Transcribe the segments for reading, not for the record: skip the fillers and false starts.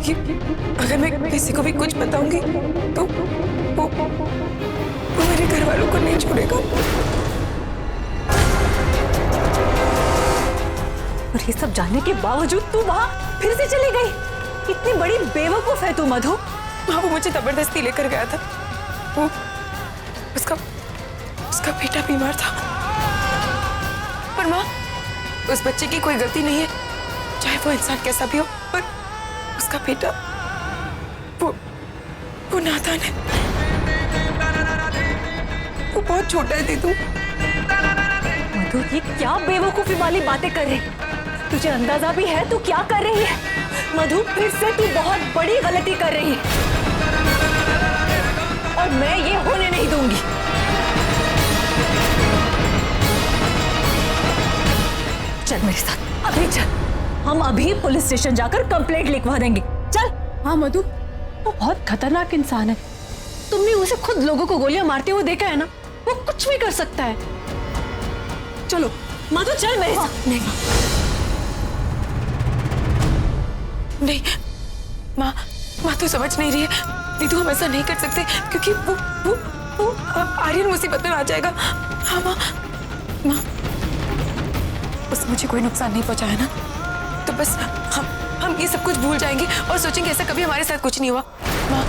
क्योंकि अगर मैं किसी को भी कुछ बताऊंगी तो वो मेरे घर वालों को नहीं छोड़ेगा। और ये सब जानने के बावजूद तू वहां फिर से चली गई। इतनी बड़ी बेवकूफ है तू मधु। हाँ, वो मुझे जबरदस्ती लेकर गया था। वो उसका बेटा बीमार था। पर माँ, उस बच्चे की कोई गलती नहीं है, चाहे वो इंसान कैसा भी हो, पर उसका बेटा वो नादान है। वो बहुत छोटा है दीदू। मधु, ये क्या बेवकूफी वाली बातें कर रही? तुझे अंदाजा भी है तू क्या कर रही है? मधु, फिर से तू बहुत बड़ी गलती कर रही है और मैं ये होने नहीं दूंगी। चल मेरे साथ, अभी चल। हम अभी पुलिस स्टेशन जाकर कंप्लेंट लिखवा देंगे। चल। हाँ मधु, वो बहुत खतरनाक इंसान है। तुमने उसे खुद लोगों को गोलियां मारते हुए देखा है ना, वो कुछ भी कर सकता है। चलो मधु, चल मेरे साथ। नहीं माँ तो समझ नहीं रही है। दीदू, हम ऐसा नहीं कर सकते क्योंकि वो आर्यन मुसीबत में आ जाएगा। हाँ माँ, बस मुझे कोई नुकसान नहीं पहुंचाया ना, तो बस हम ये सब कुछ भूल जाएंगे और सोचेंगे ऐसा कभी हमारे साथ कुछ नहीं हुआ। माँ,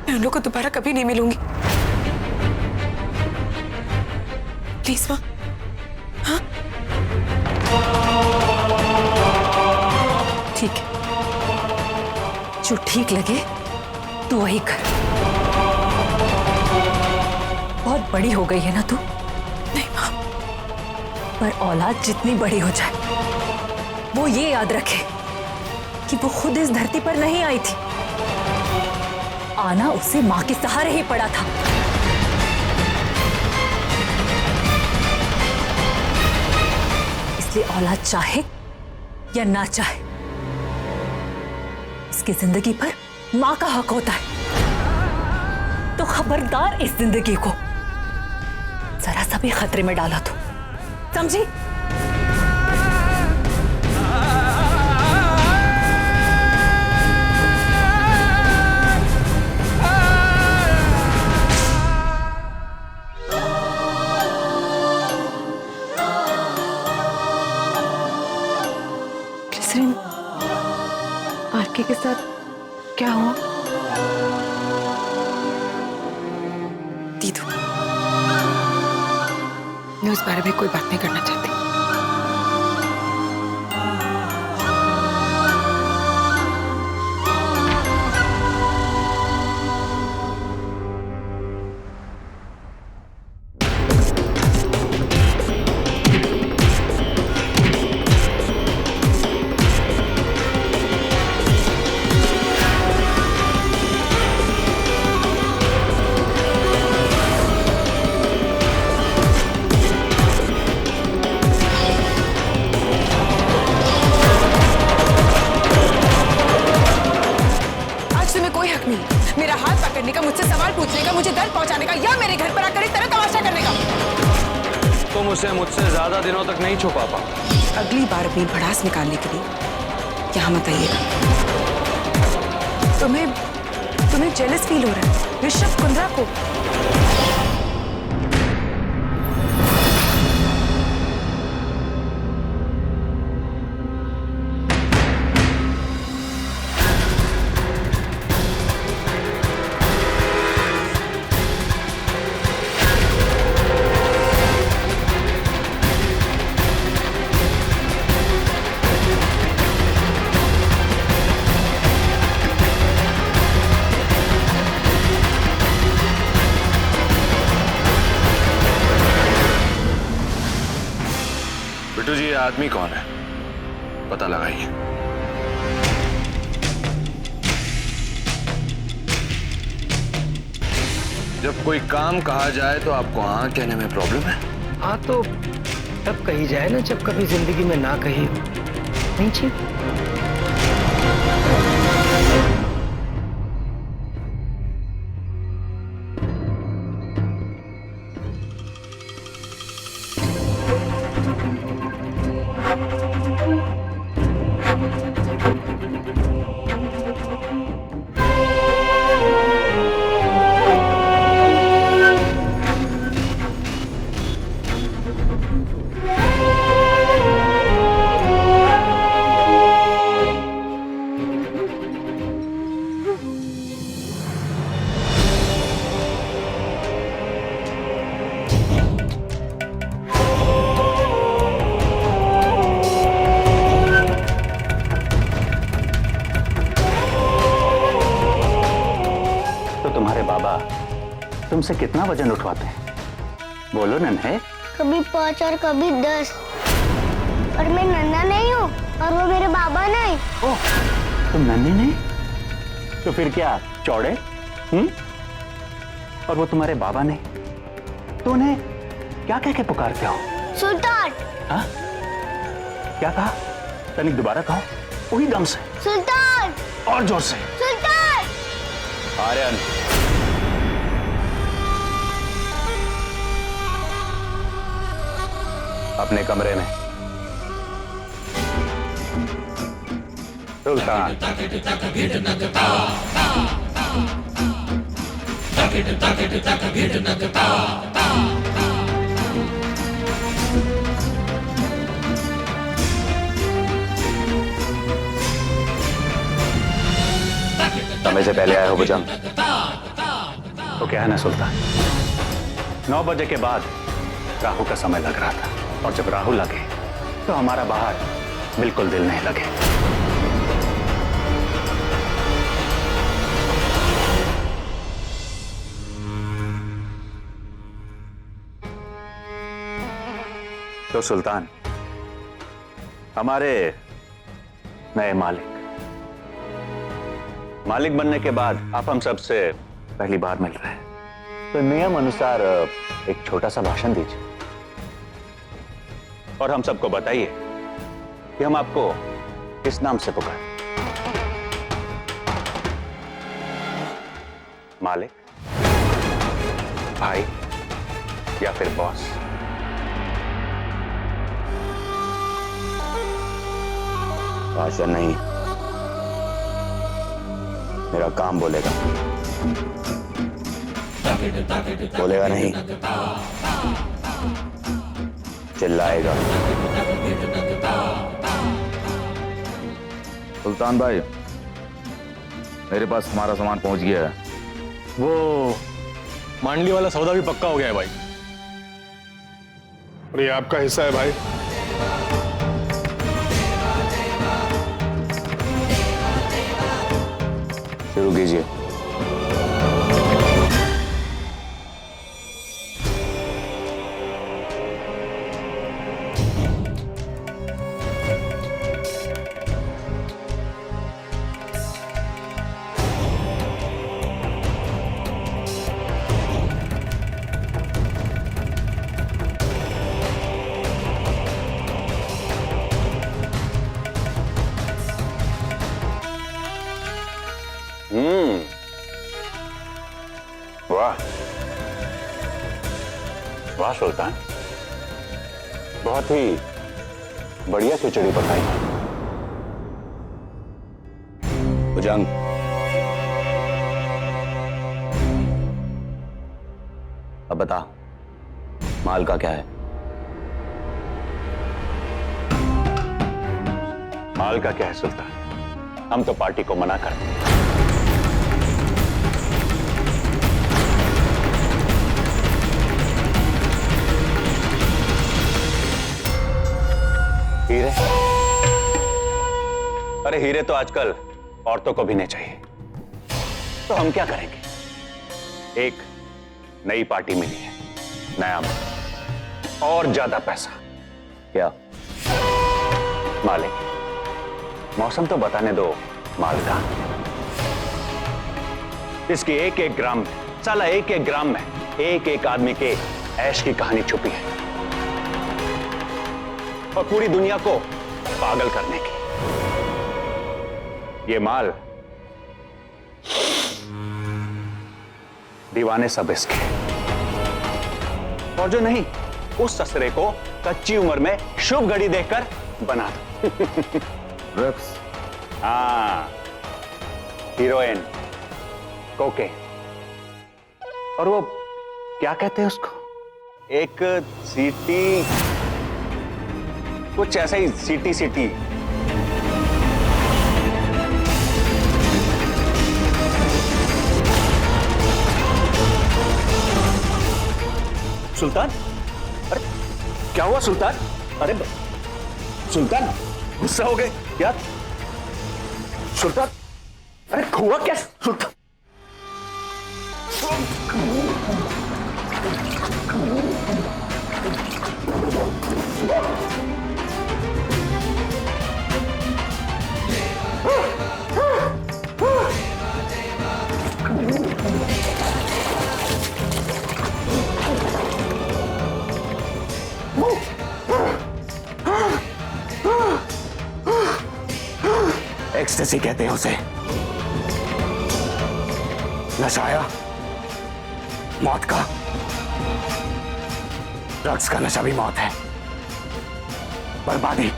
मैं उन लोगों को दोबारा कभी नहीं मिलूंगी, प्लीज माँ। हाँ ठीक है, जो ठीक लगे तू वही कर। बहुत बड़ी हो गई है ना तू। नहीं माँ, पर औलाद जितनी बड़ी हो जाए वो ये याद रखे कि वो खुद इस धरती पर नहीं आई थी। आना उसे मां के सहारे ही पड़ा था। इसलिए औलाद चाहे या ना चाहे, उसकी जिंदगी पर मां का हक होता है। तो खबरदार इस जिंदगी को जरा सा भी खतरे में डाला तो, समझी? आरके के साथ क्या हुआ? दीदू, मैं उस बारे में कोई बात नहीं करना चाहती। मेरा हाथ पकड़ने का, मुझसे सवाल पूछने का, मुझे दर्द पहुंचाने का, या मेरे घर पर आकर इस तरह तमाशा करने का। तुम उसे मुझसे ज्यादा दिनों तक नहीं छुपा पाओ। अगली बार अपनी भड़ास निकालने के लिए यहाँ मत आइएगा। तुम्हें जेलस फील हो रहा है ऋषभ कुंद्रा को। बिट्टू जी, ये आदमी कौन है? पता लगाइए। जब कोई काम कहा जाए तो आपको हाँ कहने में प्रॉब्लम है? हाँ तो तब कही जाए ना जब कभी जिंदगी में ना कही हो। नहीं जी? हमसे कितना वजन उठवाते हैं? बोलो नन्हे। कभी 5 और कभी 10। और मैं नन्हा नहीं हूँ और वो मेरे बाबा नहीं। ओह, तुम नन्हे नहीं? तो फिर क्या चौड़े? और वो तुम्हारे बाबा नहीं? तो उन्हें क्या कह के पुकारते हो? सुल्तान। हाँ? क्या कहा? तनिक दोबारा कहो, वही दम से। सुल्तान। और जोर से। सुल्तान। आर्यन, अपने कमरे में। सुल्तान। समय से पहले आए हो भुजंग। तो क्या है ना सुल्तान, 9 बजे के बाद राहु का समय लग रहा था, और जब राहु लगे तो हमारा बाहर बिल्कुल दिल नहीं लगे। तो सुल्तान, हमारे नए मालिक बनने के बाद आप हम सबसे पहली बार मिल रहे हैं, तो नियम अनुसार एक छोटा सा भाषण दीजिए और हम सबको बताइए कि हम आपको किस नाम से पुकारें। मालिक, भाई या फिर बॉस? भाषण नहीं, मेरा काम बोलेगा। बोलेगा नहीं, चिल्लाएगा। सुल्तान भाई, मेरे पास हमारा सामान पहुंच गया है। वो मांडली वाला सौदा भी पक्का हो गया है भाई। और ये आपका हिस्सा है भाई। शुरू कीजिए। वाह वाह सुल्तान, बहुत ही बढ़िया खिचड़ी पकाई। भुजंग, अब बता, माल का क्या है? माल का क्या है सुल्तान? हम तो पार्टी को मना करते हैं। हीरे? अरे हीरे तो आजकल औरतों को भी नहीं चाहिए, तो हम क्या करेंगे? एक नई पार्टी मिली है, नया माल और ज्यादा पैसा। क्या मालिक, मौसम तो बताने दो माल का। इसकी एक एक ग्राम में, साला एक एक ग्राम में एक एक आदमी के ऐश की कहानी छुपी है, और पूरी दुनिया को पागल करने की। ये माल दीवाने सब इसके, और जो नहीं उस ससरे को कच्ची उम्र में शुभ घड़ी देखकर बना दो। ड्रग्स? हाँ, हीरोइन, कोके, और वो क्या कहते हैं उसको, एक सीटी, कुछ ऐसा ही, सीटी सीटी। सुल्तान, अरे क्या हुआ सुल्तान? अरे सुल्तान, गुस्सा हो गए क्या सुल्तान? अरे हुआ क्या सुल्तान? एक्सटेसी कहते हैं उसे। नशाया मौत का, ड्रग्स का नशा भी मौत है, बर्बादी।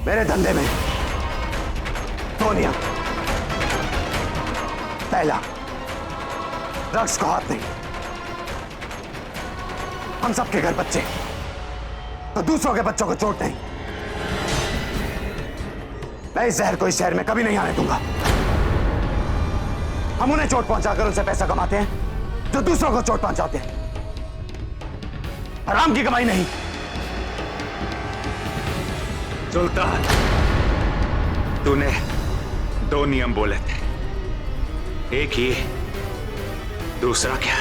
मेरे धंधे में दो नियम। पहला, ड्रग्स को हाथ नहीं। हम सबके घर बच्चे, तो दूसरों के बच्चों को चोट नहीं। मैं इस जहर को इस शहर में कभी नहीं आने दूंगा। हम उन्हें चोट पहुंचाकर उनसे पैसा कमाते हैं जो दूसरों को चोट पहुंचाते हैं। हराम की कमाई नहीं। सुल्तान, तूने दो नियम बोले थे, एक ही, दूसरा क्या?